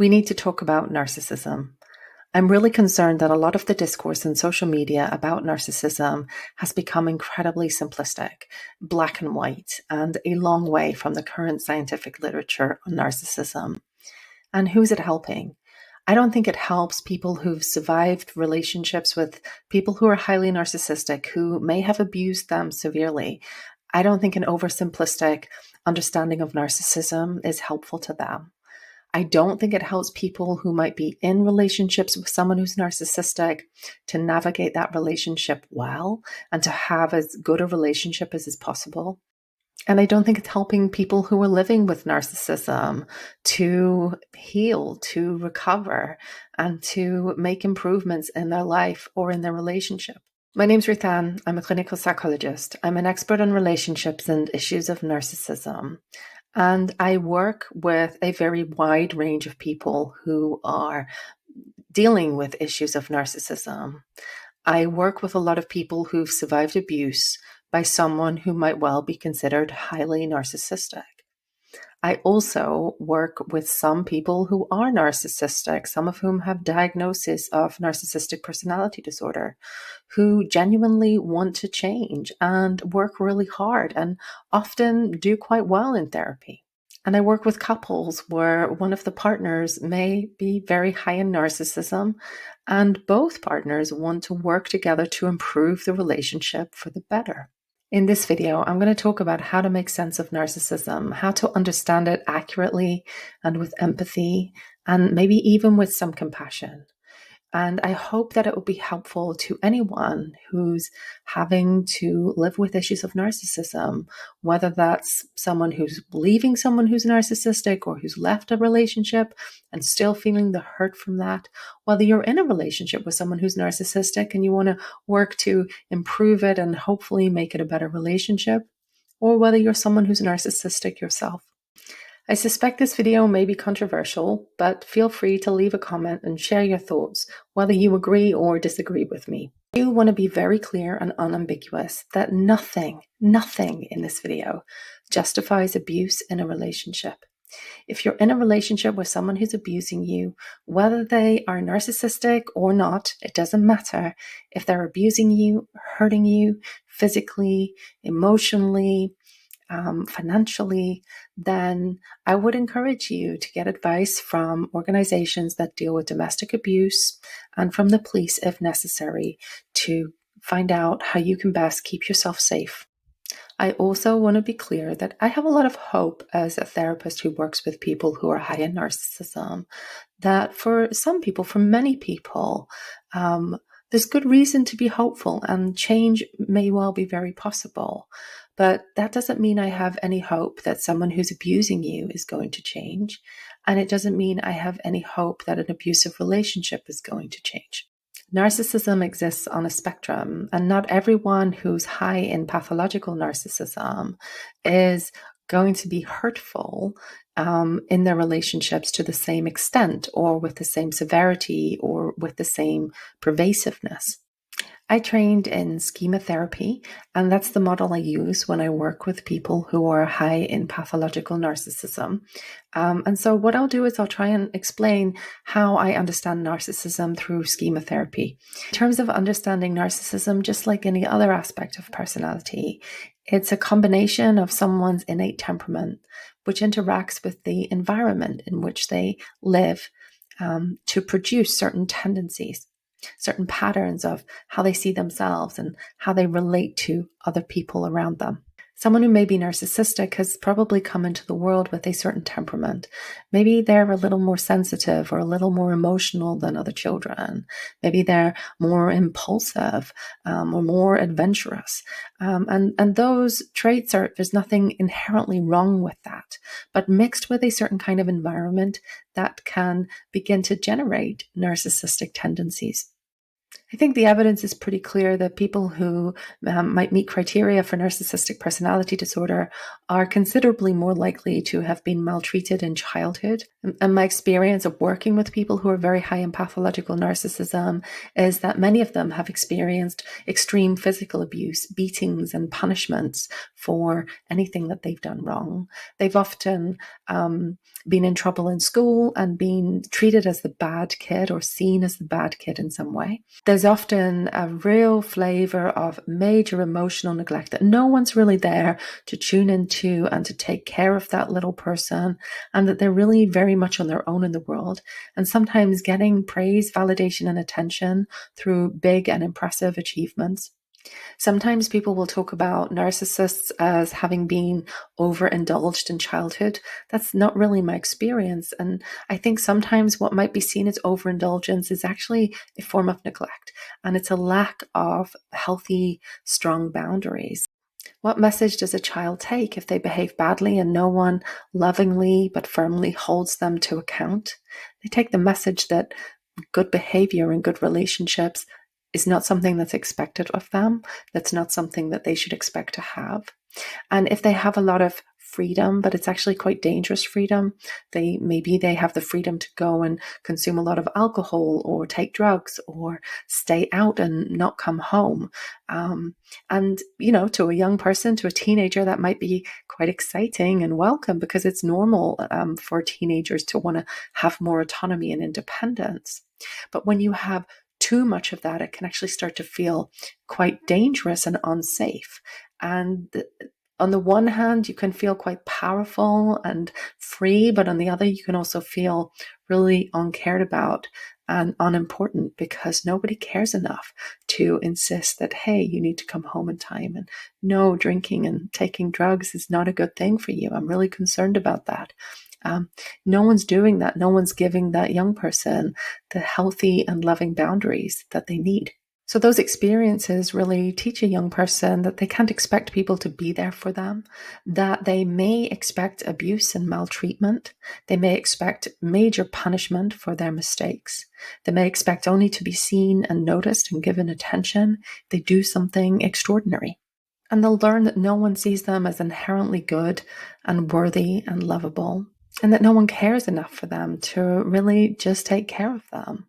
We need to talk about narcissism. I'm really concerned that a lot of the discourse in social media about narcissism has become incredibly simplistic, black and white, and a long way from the current scientific literature on narcissism. And who's it helping? I don't think it helps people who've survived relationships with people who are highly narcissistic, who may have abused them severely. I don't think an oversimplistic understanding of narcissism is helpful to them. I don't think it helps people who might be in relationships with someone who's narcissistic to navigate that relationship well and to have as good a relationship as is possible. And I don't think it's helping people who are living with narcissism to heal, to recover, and to make improvements in their life or in their relationship. My name's Ruth Ann. I'm a clinical psychologist. I'm an expert on relationships and issues of narcissism. And I work with a very wide range of people who are dealing with issues of narcissism. I work with a lot of people who've survived abuse by someone who might well be considered highly narcissistic. I also work with some people who are narcissistic, some of whom have diagnosis of narcissistic personality disorder, who genuinely want to change and work really hard and often do quite well in therapy. And I work with couples where one of the partners may be very high in narcissism and both partners want to work together to improve the relationship for the better. In this video, I'm going to talk about how to make sense of narcissism, how to understand it accurately and with empathy, and maybe even with some compassion. And I hope that it will be helpful to anyone who's having to live with issues of narcissism, whether that's someone who's leaving someone who's narcissistic or who's left a relationship and still feeling the hurt from that, whether you're in a relationship with someone who's narcissistic and you want to work to improve it and hopefully make it a better relationship, or whether you're someone who's narcissistic yourself. I suspect this video may be controversial, but feel free to leave a comment and share your thoughts, whether you agree or disagree with me. I do want to be very clear and unambiguous that nothing in this video justifies abuse in a relationship. If you're in a relationship with someone who's abusing you, whether they are narcissistic or not, it doesn't matter. If they're abusing you, hurting you physically, emotionally, financially, then I would encourage you to get advice from organizations that deal with domestic abuse and from the police if necessary to find out how you can best keep yourself safe. I also want to be clear that I have a lot of hope as a therapist who works with people who are high in narcissism, that for some people, for many people, there's good reason to be hopeful and change may well be very possible. But that doesn't mean I have any hope that someone who's abusing you is going to change. And it doesn't mean I have any hope that an abusive relationship is going to change. Narcissism exists on a spectrum, and not everyone who's high in pathological narcissism is going to be hurtful in their relationships to the same extent or with the same severity or with the same pervasiveness. I trained in schema therapy, and that's the model I use when I work with people who are high in pathological narcissism. And so what I'll do is I'll try and explain how I understand narcissism through schema therapy. In terms of understanding narcissism, just like any other aspect of personality, it's a combination of someone's innate temperament, which interacts with the environment in which they live to produce certain tendencies, certain patterns of how they see themselves and how they relate to other people around them. Someone who may be narcissistic has probably come into the world with a certain temperament. Maybe they're a little more sensitive or a little more emotional than other children. Maybe they're more impulsive or more adventurous. And those traits there's nothing inherently wrong with that, but mixed with a certain kind of environment that can begin to generate narcissistic tendencies. I think the evidence is pretty clear that people who might meet criteria for narcissistic personality disorder are considerably more likely to have been maltreated in childhood. And my experience of working with people who are very high in pathological narcissism is that many of them have experienced extreme physical abuse, beatings, and punishments for anything that they've done wrong. They've often been in trouble in school and been treated as the bad kid or seen as the bad kid in some way. There's often a real flavor of major emotional neglect that no one's really there to tune into and to take care of that little person, and that they're really very much on their own in the world, and sometimes getting praise, validation, and attention through big and impressive achievements. Sometimes people will talk about narcissists as having been overindulged in childhood. That's not really my experience. And I think sometimes what might be seen as overindulgence is actually a form of neglect, and it's a lack of healthy, strong boundaries. What message does a child take if they behave badly and no one lovingly but firmly holds them to account? They take the message that good behavior and good relationships is not something that's expected of them. That's not something that they should expect to have. And if they have a lot of freedom, but it's actually quite dangerous freedom, maybe they have the freedom to go and consume a lot of alcohol or take drugs or stay out and not come home. And, to a young person, to a teenager, that might be quite exciting and welcome, because it's normal for teenagers to want to have more autonomy and independence. But when you have too much of that, it can actually start to feel quite dangerous and unsafe. And on the one hand, you can feel quite powerful and free, but on the other, you can also feel really uncared about and unimportant, because nobody cares enough to insist that, hey, you need to come home in time, and no, drinking and taking drugs is not a good thing for you. I'm really concerned about that. No one's doing that. No one's giving that young person the healthy and loving boundaries that they need. So those experiences really teach a young person that they can't expect people to be there for them, that they may expect abuse and maltreatment. They may expect major punishment for their mistakes. They may expect only to be seen and noticed and given attention if they do something extraordinary. And they'll learn that no one sees them as inherently good and worthy and lovable, and that no one cares enough for them to really just take care of them.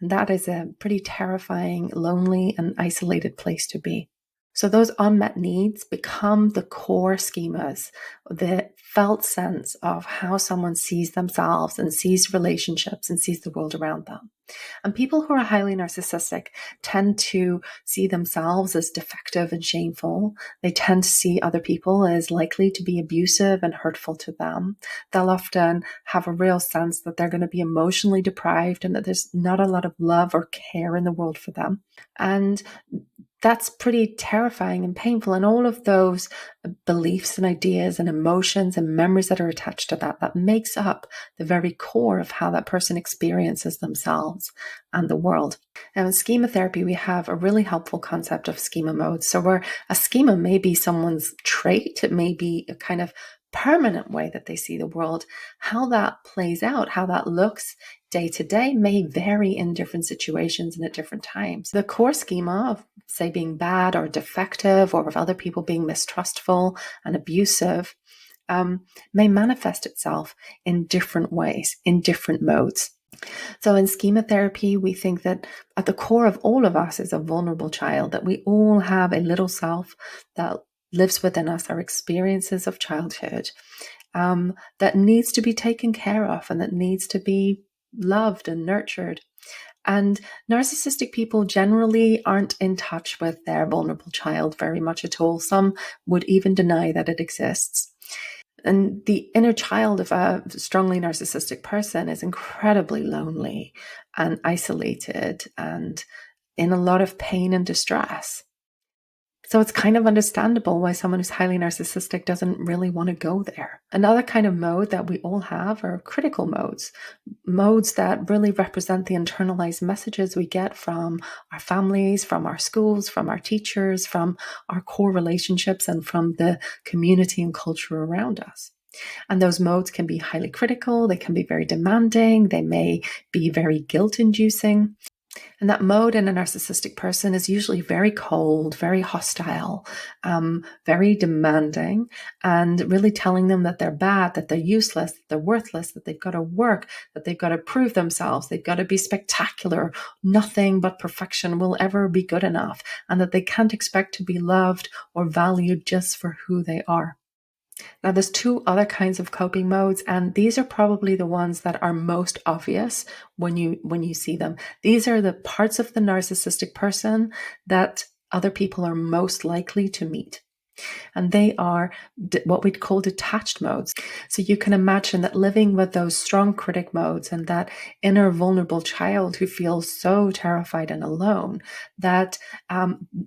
And that is a pretty terrifying, lonely, and isolated place to be. So those unmet needs become the core schemas, the felt sense of how someone sees themselves and sees relationships and sees the world around them. And people who are highly narcissistic tend to see themselves as defective and shameful. They tend to see other people as likely to be abusive and hurtful to them. They'll often have a real sense that they're going to be emotionally deprived and that there's not a lot of love or care in the world for them. And that's pretty terrifying and painful. And all of those beliefs and ideas and emotions and memories that are attached to that makes up the very core of how that person experiences themselves and the world. Now, in schema therapy, we have a really helpful concept of schema modes. So where a schema may be someone's trait, it may be a kind of permanent way that they see the world. How that plays out, how that looks day to day, may vary in different situations and at different times. The core schema of, say, being bad or defective, or of other people being mistrustful and abusive, may manifest itself in different ways, in different modes. So in schema therapy, we think that at the core of all of us is a vulnerable child, that we all have a little self that lives within us, our experiences of childhood, that needs to be taken care of and that needs to be loved and nurtured. And narcissistic people generally aren't in touch with their vulnerable child very much at all. Some would even deny that it exists. And the inner child of a strongly narcissistic person is incredibly lonely and isolated and in a lot of pain and distress. So it's kind of understandable why someone who's highly narcissistic doesn't really want to go there. Another kind of mode that we all have are critical modes, modes that really represent the internalized messages we get from our families, from our schools, from our teachers, from our core relationships, and from the community and culture around us. And those modes can be highly critical, they can be very demanding, they may be very guilt-inducing. And that mode in a narcissistic person is usually very cold, very hostile, very demanding, and really telling them that they're bad, that they're useless, that they're worthless, that they've got to work, that they've got to prove themselves, they've got to be spectacular, nothing but perfection will ever be good enough, and that they can't expect to be loved or valued just for who they are. Now, there's two other kinds of coping modes, and these are probably the ones that are most obvious when you see them. These are the parts of the narcissistic person that other people are most likely to meet. And they are what we'd call detached modes. So you can imagine that living with those strong critic modes and that inner vulnerable child who feels so terrified and alone that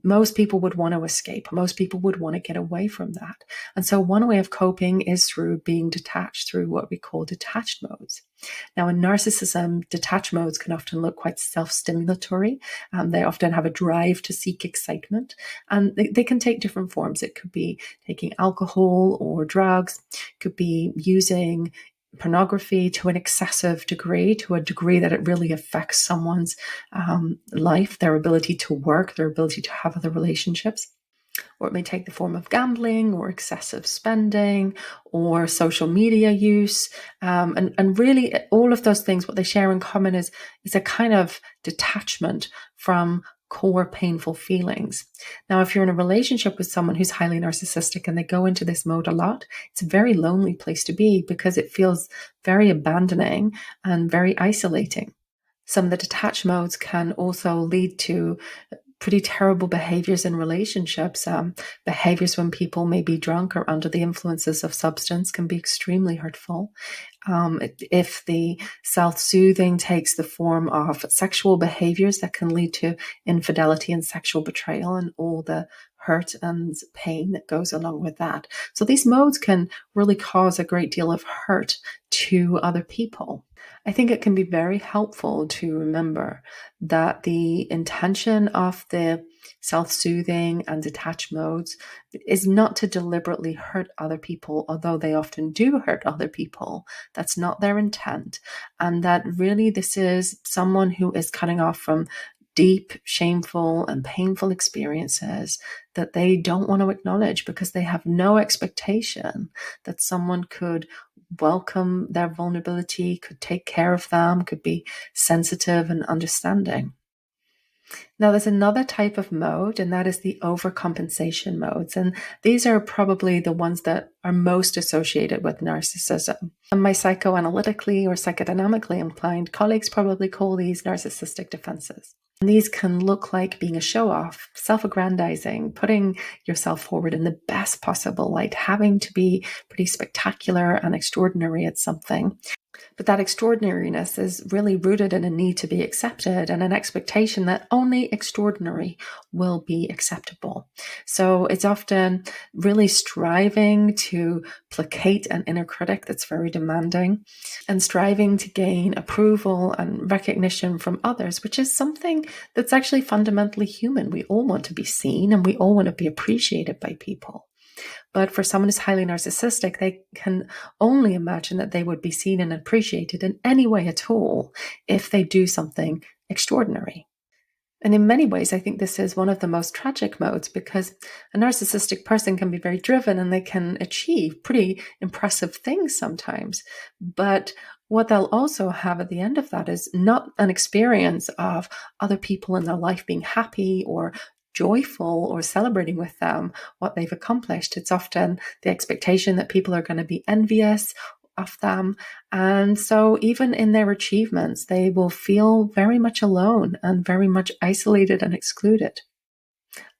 most people would want to escape. Most people would want to get away from that. And so one way of coping is through being detached, through what we call detached modes. Now, in narcissism, detached modes can often look quite self-stimulatory. They often have a drive to seek excitement, and they can take different forms. It could be taking alcohol or drugs, it could be using pornography to an excessive degree, to a degree that it really affects someone's life, their ability to work, their ability to have other relationships. Or it may take the form of gambling or excessive spending or social media use. And really all of those things, what they share in common is a kind of detachment from core painful feelings. Now, if you're in a relationship with someone who's highly narcissistic and they go into this mode a lot, it's a very lonely place to be because it feels very abandoning and very isolating. Some of the detached modes can also lead to pretty terrible behaviors in relationships. Behaviors when people may be drunk or under the influences of substance can be extremely hurtful. If the self-soothing takes the form of sexual behaviors, that can lead to infidelity and sexual betrayal and all the hurt and pain that goes along with that. So these modes can really cause a great deal of hurt to other people. I think it can be very helpful to remember that the intention of the self-soothing and detached modes is not to deliberately hurt other people, although they often do hurt other people. That's not their intent. And that really this is someone who is cutting off from deep, shameful, and painful experiences that they don't want to acknowledge because they have no expectation that someone could welcome their vulnerability, could take care of them, could be sensitive and understanding. Now, there's another type of mode, and that is the overcompensation modes. And these are probably the ones that are most associated with narcissism. And my psychoanalytically or psychodynamically inclined colleagues probably call these narcissistic defenses. And these can look like being a show-off, self-aggrandizing, putting yourself forward in the best possible light, having to be pretty spectacular and extraordinary at something. But that extraordinariness is really rooted in a need to be accepted and an expectation that only extraordinary will be acceptable. So it's often really striving to placate an inner critic that's very demanding and striving to gain approval and recognition from others, which is something that's actually fundamentally human. We all want to be seen and we all want to be appreciated by people. But for someone who's highly narcissistic, they can only imagine that they would be seen and appreciated in any way at all if they do something extraordinary. And in many ways, I think this is one of the most tragic modes because a narcissistic person can be very driven and they can achieve pretty impressive things sometimes. But what they'll also have at the end of that is not an experience of other people in their life being happy or joyful or celebrating with them what they've accomplished. It's often the expectation that people are going to be envious of them. And so even in their achievements, they will feel very much alone and very much isolated and excluded.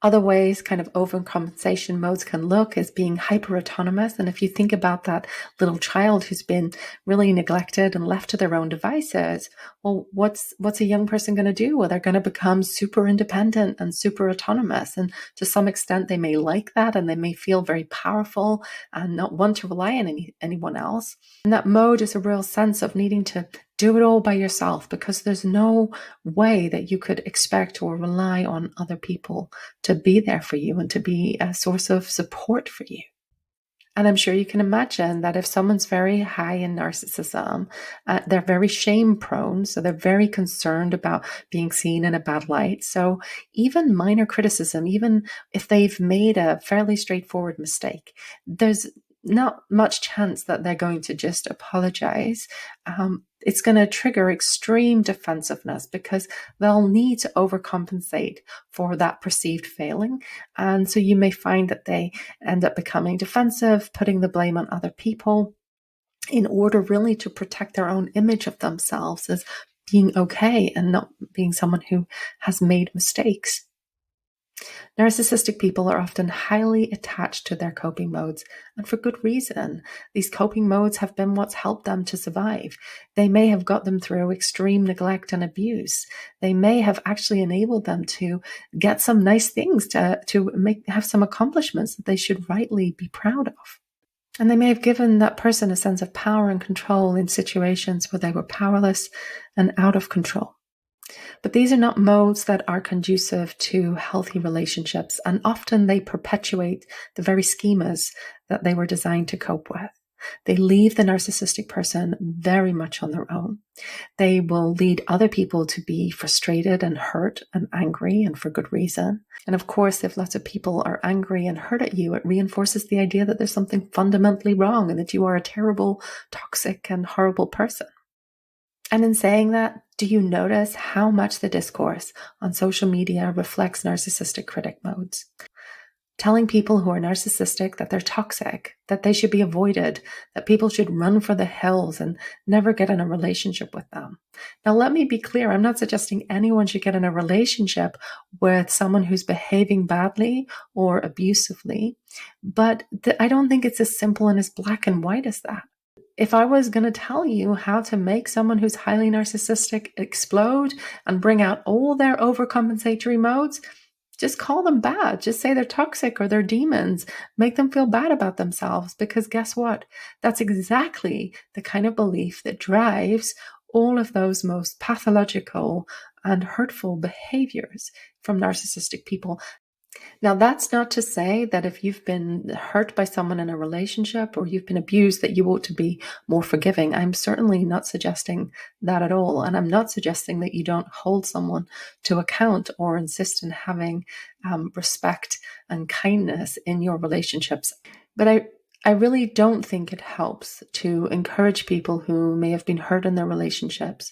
Other ways kind of overcompensation modes can look as being hyper-autonomous. And if you think about that little child who's been really neglected and left to their own devices, well, what's a young person going to do? Well, they're going to become super independent and super autonomous. And to some extent, they may like that and they may feel very powerful and not want to rely on anyone else. And that mode is a real sense of needing to do it all by yourself because there's no way that you could expect or rely on other people to be there for you and to be a source of support for you. And I'm sure you can imagine that if someone's very high in narcissism, they're very shame prone. So they're very concerned about being seen in a bad light. So even minor criticism, even if they've made a fairly straightforward mistake, there's not much chance that they're going to just apologize. It's going to trigger extreme defensiveness because they'll need to overcompensate for that perceived failing. And so you may find that they end up becoming defensive, putting the blame on other people in order really to protect their own image of themselves as being okay and not being someone who has made mistakes. Narcissistic people are often highly attached to their coping modes, and for good reason. These coping modes have been what's helped them to survive. They may have got them through extreme neglect and abuse. They may have actually enabled them to get some nice things, to have some accomplishments that they should rightly be proud of. And they may have given that person a sense of power and control in situations where they were powerless and out of control. But these are not modes that are conducive to healthy relationships, and often they perpetuate the very schemas that they were designed to cope with. They leave the narcissistic person very much on their own. They will lead other people to be frustrated and hurt and angry, and for good reason. And of course, if lots of people are angry and hurt at you, it reinforces the idea that there's something fundamentally wrong and that you are a terrible, toxic, and horrible person. And in saying that, do you notice how much the discourse on social media reflects narcissistic critic modes? Telling people who are narcissistic that they're toxic, that they should be avoided, that people should run for the hills and never get in a relationship with them. Now, let me be clear. I'm not suggesting anyone should get in a relationship with someone who's behaving badly or abusively, but I don't think it's as simple and as black and white as that. If I was going to tell you how to make someone who's highly narcissistic explode and bring out all their overcompensatory modes, just call them bad. Just say they're toxic or they're demons. Make them feel bad about themselves, because guess what? That's exactly the kind of belief that drives all of those most pathological and hurtful behaviors from narcissistic people. Now, that's not to say that if you've been hurt by someone in a relationship or you've been abused, that you ought to be more forgiving. I'm certainly not suggesting that at all. And I'm not suggesting that you don't hold someone to account or insist in having respect and kindness in your relationships. But I really don't think it helps to encourage people who may have been hurt in their relationships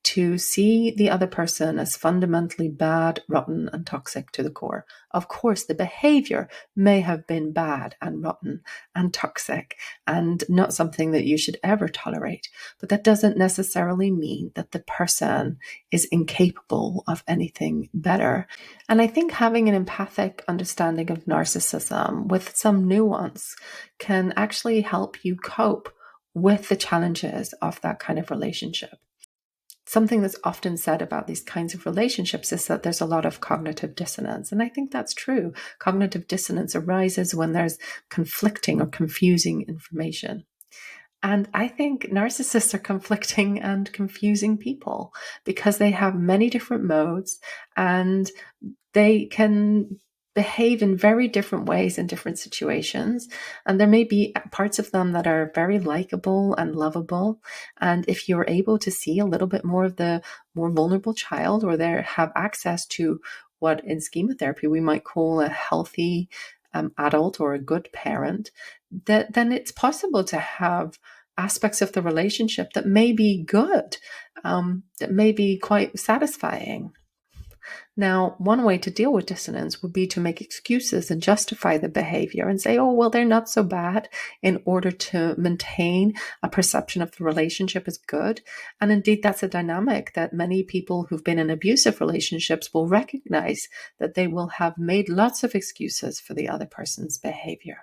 to see the other person as fundamentally bad, rotten, and toxic to the core. Of course, the behavior may have been bad and rotten and toxic and not something that you should ever tolerate, but that doesn't necessarily mean that the person is incapable of anything better. And I think having an empathic understanding of narcissism with some nuance can actually help you cope with the challenges of that kind of relationship. Something that's often said about these kinds of relationships is that there's a lot of cognitive dissonance. And I think that's true. Cognitive dissonance arises when there's conflicting or confusing information. And I think narcissists are conflicting and confusing people because they have many different modes and they can behave in very different ways in different situations. And there may be parts of them that are very likable and lovable. And if you're able to see a little bit more of the more vulnerable child, or they have access to what in schema therapy we might call a healthy adult or a good parent, then it's possible to have aspects of the relationship that may be good, that may be quite satisfying. Now, one way to deal with dissonance would be to make excuses and justify the behavior and say, oh, well, they're not so bad, in order to maintain a perception of the relationship as good. And indeed, that's a dynamic that many people who've been in abusive relationships will recognize, that they will have made lots of excuses for the other person's behavior.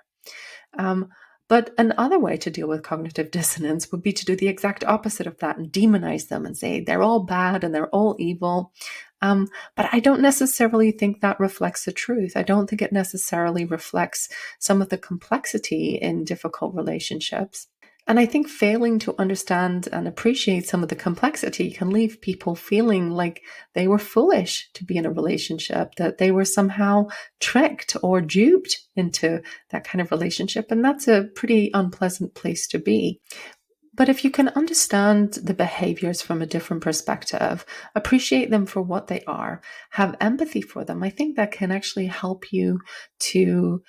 But another way to deal with cognitive dissonance would be to do the exact opposite of that and demonize them and say they're all bad and they're all evil. But I don't necessarily think that reflects the truth. I don't think it necessarily reflects some of the complexity in difficult relationships. And I think failing to understand and appreciate some of the complexity can leave people feeling like they were foolish to be in a relationship, that they were somehow tricked or duped into that kind of relationship. And that's a pretty unpleasant place to be. But if you can understand the behaviors from a different perspective, appreciate them for what they are, have empathy for them, I think that can actually help you to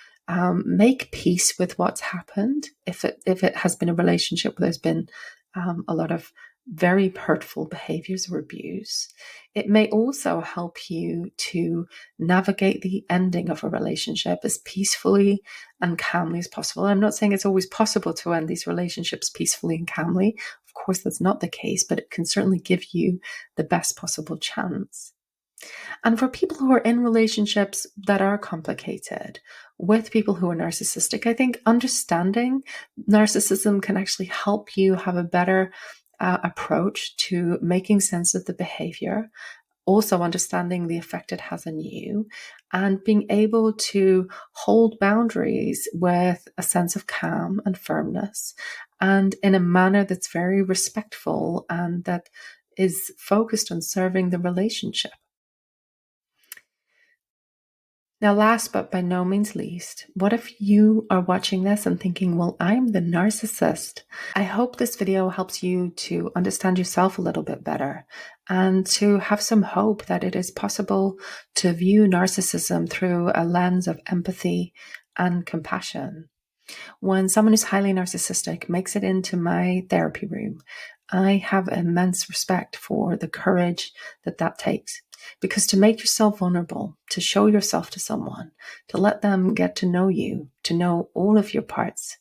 make peace with what's happened. If it has been a relationship where there's been a lot of very hurtful behaviors or abuse, it may also help you to navigate the ending of a relationship as peacefully and calmly as possible. I'm not saying it's always possible to end these relationships peacefully and calmly. Of course, that's not the case, but it can certainly give you the best possible chance. And for people who are in relationships that are complicated with people who are narcissistic, I think understanding narcissism can actually help you have a better approach to making sense of the behavior, also understanding the effect it has on you, and being able to hold boundaries with a sense of calm and firmness, and in a manner that's very respectful and that is focused on serving the relationship. Now, last but by no means least, what if you are watching this and thinking, well, I'm the narcissist? I hope this video helps you to understand yourself a little bit better and to have some hope that it is possible to view narcissism through a lens of empathy and compassion. When someone who's highly narcissistic makes it into my therapy room, I have immense respect for the courage that that takes. Because to make yourself vulnerable, to show yourself to someone, to let them get to know you, to know all of your parts,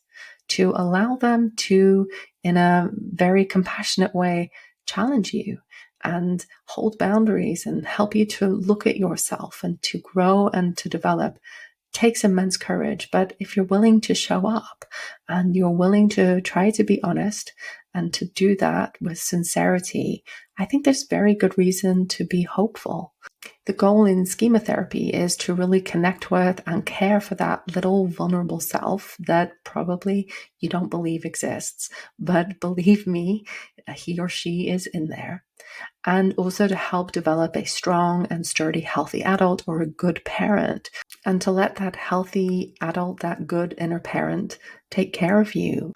to allow them to, in a very compassionate way, challenge you and hold boundaries and help you to look at yourself and to grow and to develop takes immense courage. But if you're willing to show up and you're willing to try to be honest and to do that with sincerity, I think there's very good reason to be hopeful. The goal in schema therapy is to really connect with and care for that little vulnerable self that probably you don't believe exists. But believe me, he or she is in there. And also to help develop a strong and sturdy, healthy adult or a good parent. And to let that healthy adult, that good inner parent, take care of you,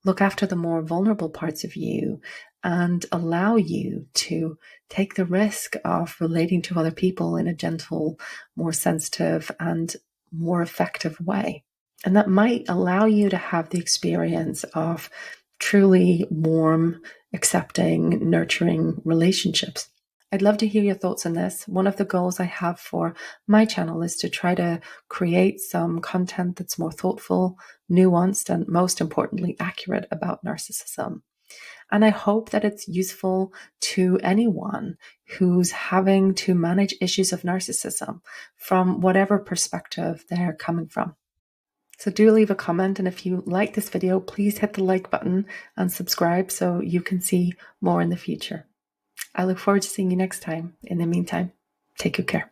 look after the more vulnerable parts of you, and allow you to take the risk of relating to other people in a gentle, more sensitive, and more effective way. And that might allow you to have the experience of truly warm, accepting, nurturing relationships. I'd love to hear your thoughts on this. One of the goals I have for my channel is to try to create some content that's more thoughtful, nuanced, and most importantly, accurate about narcissism. And I hope that it's useful to anyone who's having to manage issues of narcissism from whatever perspective they're coming from. So do leave a comment, and if you like this video, please hit the like button and subscribe so you can see more in the future. I look forward to seeing you next time. In the meantime, take good care.